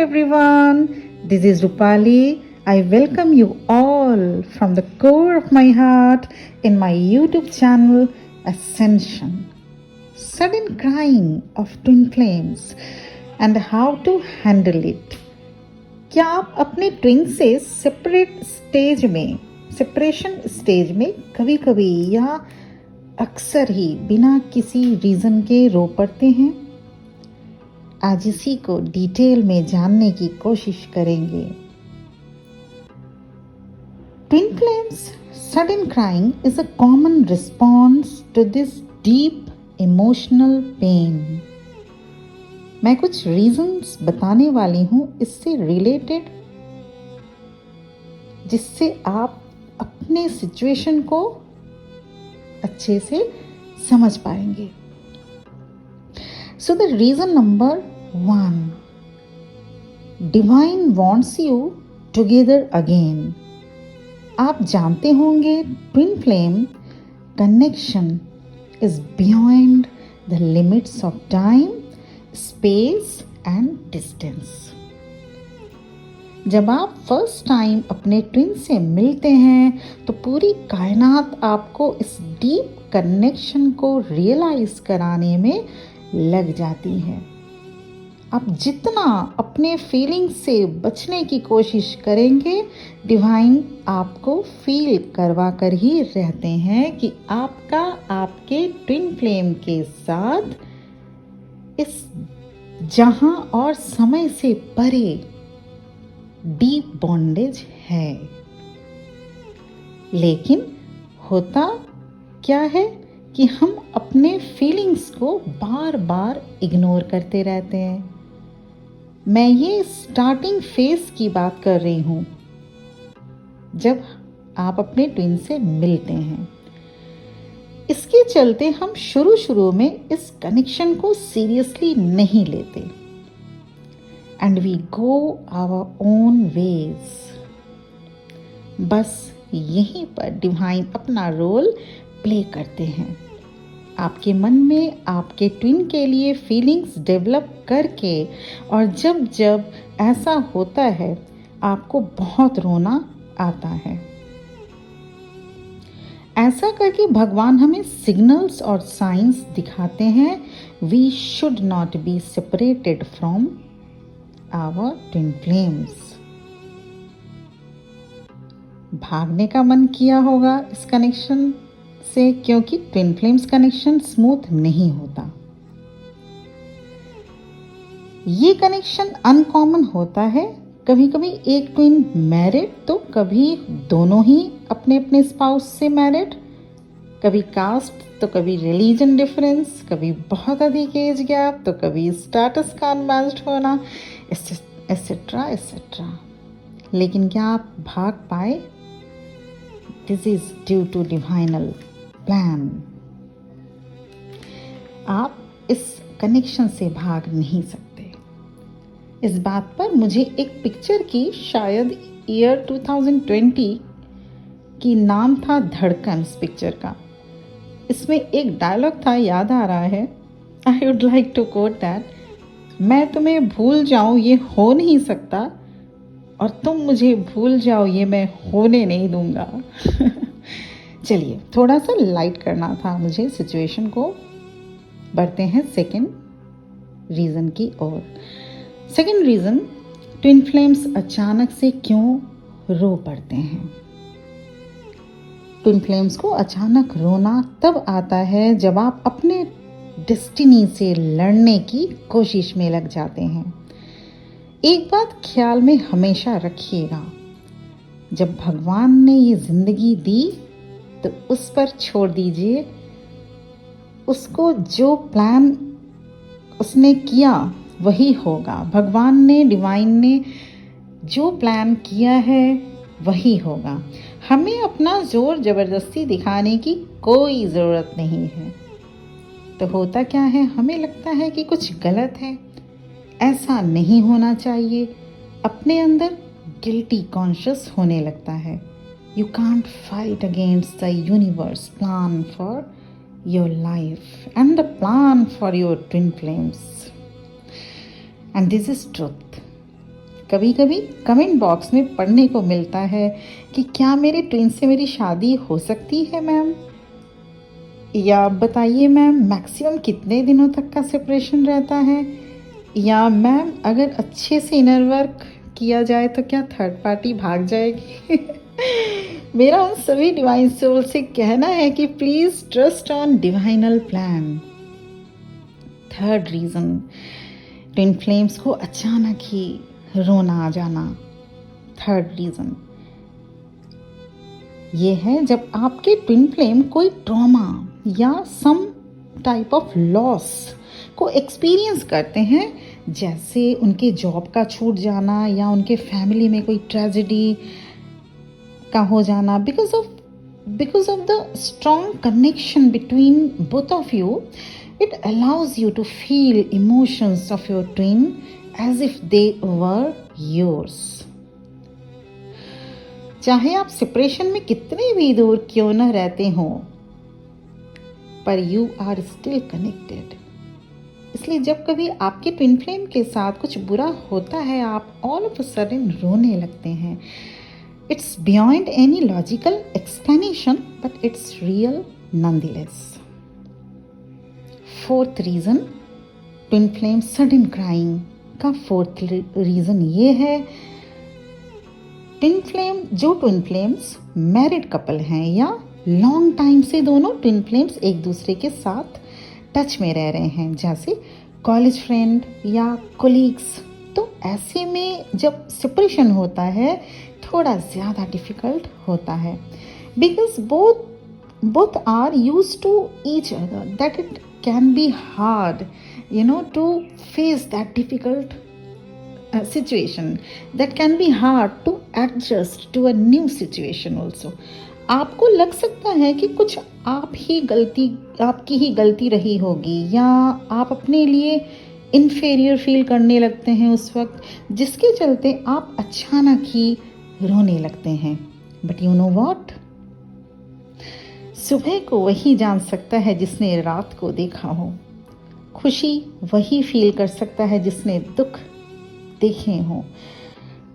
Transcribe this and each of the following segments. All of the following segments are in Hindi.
everyone. This is Rupali. I welcome you all from the core of my heart in my YouTube channel Ascension. Sudden crying of twin flames and how to handle it. क्या आप अपने ट्विन से सेपरेशन स्टेज में कभी कभी या अक्सर ही बिना किसी रीज़न के रो पड़ते हैं? आज इसी को डिटेल में जानने की कोशिश करेंगे। Twin flames sudden crying is a common response to this deep emotional pain. मैं कुछ रीजंस बताने वाली हूँ इससे रिलेटेड, जिससे आप अपने सिचुएशन को अच्छे से समझ पाएंगे। So the reason number 1, Divine wants you together again. आप जानते होंगे twin flame connection is beyond the limits of time, space and distance. जब आप फर्स्ट टाइम अपने ट्विन से मिलते हैं तो पूरी कायनात आपको इस डीप कनेक्शन को रियलाइज कराने में लग जाती है। आप जितना अपने फीलिंग्स से बचने की कोशिश करेंगे, डिवाइन आपको फील करवा कर ही रहते हैं कि आपका आपके ट्विन फ्लेम के साथ इस जहां और समय से परे डीप बॉन्डेज है। लेकिन होता क्या है कि हम अपने फीलिंग्स को बार बार इग्नोर करते रहते हैं। मैं ये स्टार्टिंग फेज की बात कर रही हूँ, जब आप अपने ट्विन से मिलते हैं। इसके चलते हम शुरू में इस कनेक्शन को सीरियसली नहीं लेते and we go our own ways. बस यहीं पर डिवाइन अपना रोल प्ले करते हैं, आपके मन में आपके ट्विन के लिए फीलिंग्स डेवलप करके। और जब ऐसा होता है आपको बहुत रोना आता है। ऐसा करके भगवान हमें सिग्नल्स और साइंस दिखाते हैं we should not be separated from our twin flames. भागने का मन किया होगा इस कनेक्शन से, क्योंकि ट्विन फ्लेम्स कनेक्शन स्मूथ नहीं होता। ये कनेक्शन अनकॉमन होता है। कभी कभी एक ट्विन मैरिड तो कभी दोनों ही अपने अपने स्पाउस से मैरिड, कभी कास्ट तो कभी रिलीजन डिफरेंस, कभी बहुत अधिक एज गैप तो कभी स्टेटस का अनमैच्ड होना, एसेट्रा एसेट्रा। लेकिन क्या आप भाग पाए? This is due to divinal plan. आप इस कनेक्शन से भाग नहीं सकते। इस बात पर मुझे एक पिक्चर की, शायद ईयर 2020 की, नाम था धड़कन इस पिक्चर का। इसमें एक डायलॉग था, याद आ रहा है, I would like to quote that, मैं तुम्हें भूल जाऊं ये हो नहीं सकता, और तुम मुझे भूल जाओ ये मैं होने नहीं दूंगा। चलिए, थोड़ा सा लाइट करना था मुझे सिचुएशन को। बढ़ते हैं सेकंड रीज़न की ओर। सेकंड रीज़न, ट्विन फ्लेम्स अचानक से क्यों रो पड़ते हैं। ट्विन फ्लेम्स को अचानक रोना तब आता है जब आप अपने डेस्टिनी से लड़ने की कोशिश में लग जाते हैं। एक बात ख्याल में हमेशा रखिएगा, जब भगवान ने ये जिंदगी दी तो उस पर छोड़ दीजिए उसको। जो प्लान उसने किया वही होगा। भगवान ने, डिवाइन ने जो प्लान किया है वही होगा। हमें अपना जोर जबरदस्ती दिखाने की कोई ज़रूरत नहीं है। तो होता क्या है, हमें लगता है कि कुछ गलत है, ऐसा नहीं होना चाहिए। अपने अंदर गिल्टी कॉन्शियस होने लगता है। You can't fight against the universe plan for your life and the plan for your twin flames. And this is truth. कभी कभी कमेंट बॉक्स में पढ़ने को मिलता है कि क्या मेरे ट्विन से मेरी शादी हो सकती है मैम, या बताइए मैम मैक्सिमम कितने दिनों तक का सेपरेशन रहता है, या मैम अगर अच्छे से इनर वर्क किया जाए तो क्या थर्ड पार्टी भाग जाएगी। मेरा उन सभी डिवाइन सोल से कहना है कि please trust on divinal plan. Third reason, twin flames को अचानक ही रोना आ जाना। थर्ड रीजन ये है जब आपके ट्विन फ्लेम कोई ट्रॉमा या सम टाइप ऑफ लॉस को एक्सपीरियंस करते हैं, जैसे उनके जॉब का छूट जाना या उनके फैमिली में कोई ट्रेजेडी का हो जाना। Because of the strong connection between both of you, it allows you to feel emotions of your twin as if they were yours. चाहे आप सेपरेशन में कितने भी दूर क्यों न रहते हो, पर यू आर स्टिल कनेक्टेड। इसलिए जब कभी आपके ट्विन फ्लेम के साथ कुछ बुरा होता है, आप ऑल ऑफ अ सडन रोने लगते हैं। It's beyond any logical explanation, but it's real nonetheless. Fourth reason, twin flame sudden crying का फोर्थ रीज़न ये है, जो ट्विन फ्लेम्स मैरिड कपल हैं या लॉन्ग टाइम से दोनों ट्विन फ्लेम्स एक दूसरे के साथ टच में रह रहे हैं, जैसे कॉलेज फ्रेंड या कोलीग्स, तो ऐसे में जब सेपरेशन होता है थोड़ा ज़्यादा डिफ़िकल्ट होता है, because both are used to each other, that it can be hard, to face that difficult situation, that can be hard to adjust to a new situation also. आपको लग सकता है कि कुछ आपकी ही गलती रही होगी, या आप अपने लिए इन्फेरियर फील करने लगते हैं उस वक्त, जिसके चलते आप अचानक ही रोने लगते हैं। बट यू नो व्हाट, सुबह को वही जान सकता है जिसने रात को देखा हो, खुशी वही फील कर सकता है जिसने दुख देखे हो।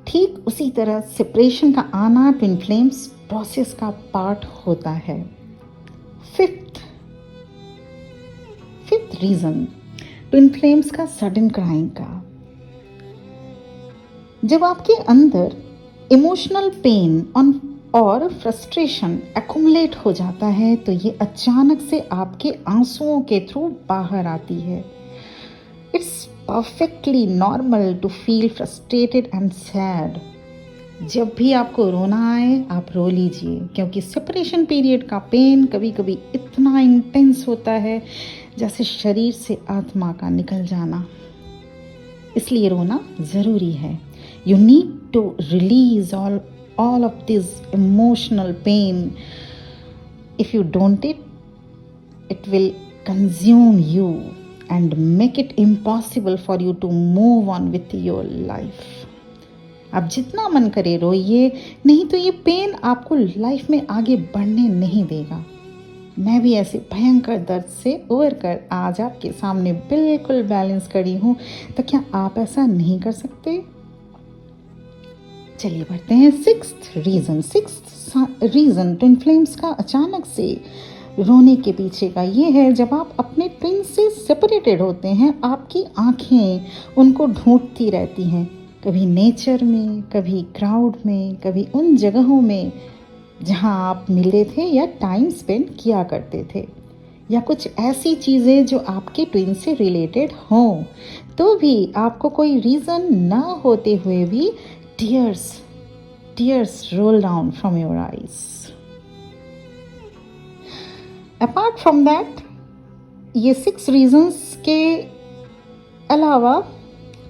ठीक उसी तरह सेपरेशन का आना ट्विन फ्लेम्स प्रोसेस का पार्ट होता है। फिफ्थ रीजन, ट्विन फ्लेम्स का सडन क्राइंग का। जब आपके अंदर इमोशनल पेन और फ्रस्ट्रेशन एक्युमुलेट हो जाता है, तो ये अचानक से आपके आंसुओं के थ्रू बाहर आती है। It's perfectly normal to feel frustrated and sad. जब भी आपको रोना आए आप रो लीजिए, क्योंकि सेपरेशन पीरियड का पेन कभी कभी इतना इंटेंस होता है जैसे शरीर से आत्मा का निकल जाना। इसलिए रोना ज़रूरी है। You need to release all of this emotional pain. If you don't, it will consume you and make it impossible for you to move on with your life. अब जितना मन करे रोइए, नहीं तो ये पेन आपको लाइफ में आगे बढ़ने नहीं देगा। मैं भी ऐसे भयंकर दर्द से उबर कर आज आपके सामने बिल्कुल बैलेंस खड़ी हूँ, तो क्या आप ऐसा नहीं कर सकते? चलिए बढ़ते हैं सिक्स्थ रीज़न ट्विन फ्लेम्स का अचानक से रोने के पीछे का ये है, जब आप अपने ट्विन से सेपरेटेड होते हैं, आपकी आंखें उनको ढूंढती रहती हैं, कभी नेचर में, कभी क्राउड में, कभी उन जगहों में जहां आप मिले थे या टाइम स्पेंड किया करते थे, या कुछ ऐसी चीज़ें जो आपके ट्विन से रिलेटेड हों, तो भी आपको कोई रीज़न ना होते हुए भी tears roll down from your eyes. Apart from that, ये 6 reasons के अलावा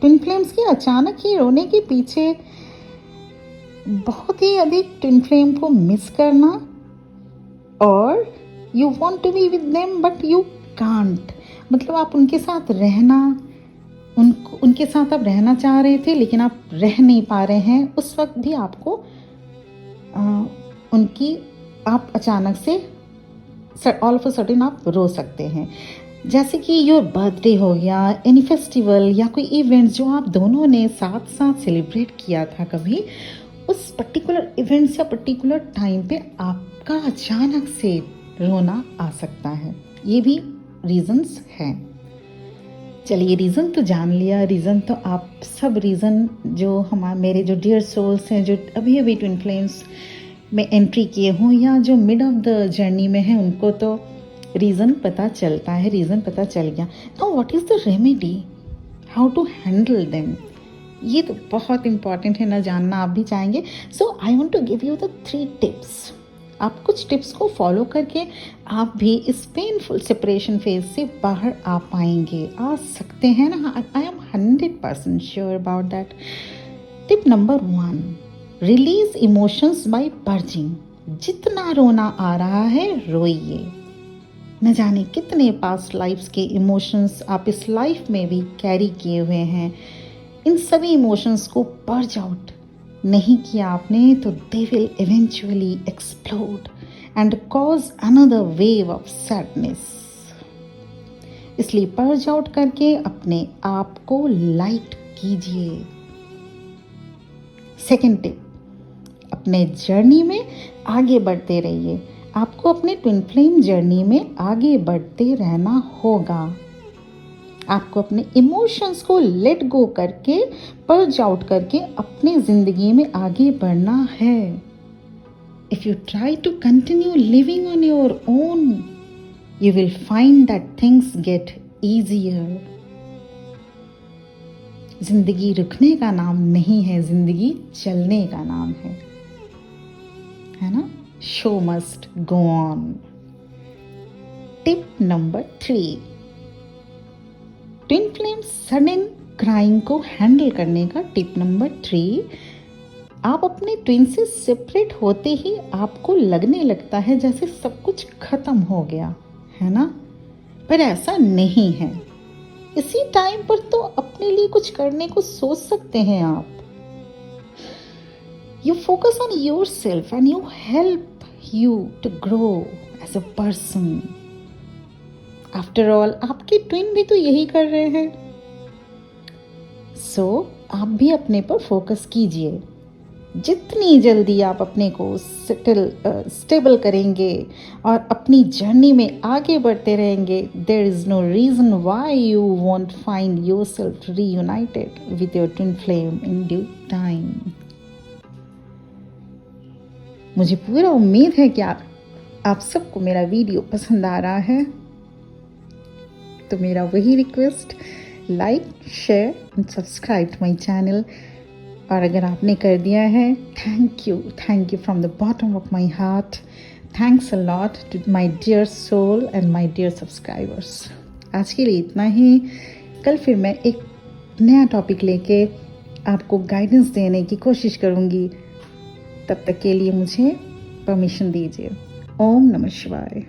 ट्विन फ्लेम्स के अचानक ही रोने के पीछे बहुत ही अधिक ट्विन फ्लेम को मिस करना, और you want to be with them but you can't, मतलब आप उनके साथ रहना, उनके साथ आप रहना चाह रहे थे लेकिन आप रह नहीं पा रहे हैं, उस वक्त भी आपको आप अचानक से ऑल ऑफ अ सडन आप रो सकते हैं। जैसे कि योर बर्थडे हो गया, एनी फेस्टिवल या कोई इवेंट जो आप दोनों ने साथ साथ सेलिब्रेट किया था कभी, उस पर्टिकुलर इवेंट्स या पर्टिकुलर टाइम पे आपका अचानक से रोना आ सकता है। ये भी रीजंस हैं। चलिए, रीज़न तो जान लिया, रीज़न तो आप सब रीज़न जो मेरे जो डियर सोल्स हैं जो अभी अभी ट्विन फ्लेम्स में एंट्री किए हों या जो मिड ऑफ द जर्नी में हैं, उनको तो रीज़न पता चलता है, रीज़न पता चल गया। Now what is the remedy, how to handle them, ये तो बहुत इंपॉर्टेंट है ना जानना, आप भी चाहेंगे। So I want to give you the 3 tips. आप कुछ टिप्स को फॉलो करके आप भी इस पेनफुल सेपरेशन फेज से बाहर आ पाएंगे, आ सकते हैं ना। I am 100% sure about that. Tip number 1, release emotions by purging. जितना रोना आ रहा है रोइए। न जाने कितने पास्ट लाइफ्स के इमोशंस आप इस लाइफ में भी कैरी किए हुए हैं। इन सभी इमोशंस को पर्ज आउट नहीं किया आपने तो they will eventually explode and cause another wave of sadness. इसलिए पर्ज आउट करके अपने आप को लाइट कीजिए। सेकेंड टिप, अपने जर्नी में आगे बढ़ते रहिए। आपको अपने ट्विन फ्लेम जर्नी में आगे बढ़ते रहना होगा। आपको अपने इमोशंस को लेट गो करके, पर्ज आउट करके अपने जिंदगी में आगे बढ़ना है। If you try to continue living on your own, you will find that things get easier. जिंदगी रुकने का नाम नहीं है, जिंदगी चलने का नाम है ना। Show must go on. Tip number 3, twin flame sudden crying को हैंडल करने का टिप नंबर 3, आप अपने ट्विन से सेपरेट होते ही आपको लगने लगता है जैसे सब कुछ खत्म हो गया है ना, पर ऐसा नहीं है। इसी टाइम पर तो अपने लिए कुछ करने को सोच सकते हैं आप। You focus on yourself and you help you to grow as a person. After all आपके ट्विन भी तो यही कर रहे हैं। सो आप भी अपने पर फोकस कीजिए। जितनी जल्दी आप अपने को स्टेबल करेंगे और अपनी जर्नी में आगे बढ़ते रहेंगे, there is no reason why you won't find yourself reunited with your twin flame in due time. मुझे पूरा उम्मीद है कि आप सबको मेरा वीडियो पसंद आ रहा है। तो मेरा वही request, like, share and subscribe to my channel. और अगर आपने कर दिया है, thank you from the bottom of my heart. Thanks a lot to my dear soul and my dear subscribers. आज के लिए इतना ही। कल फिर मैं एक नया टॉपिक लेके आपको गाइडेंस देने की कोशिश करूँगी। तब तक के लिए मुझे परमिशन दीजिए। ओम नमः शिवाय।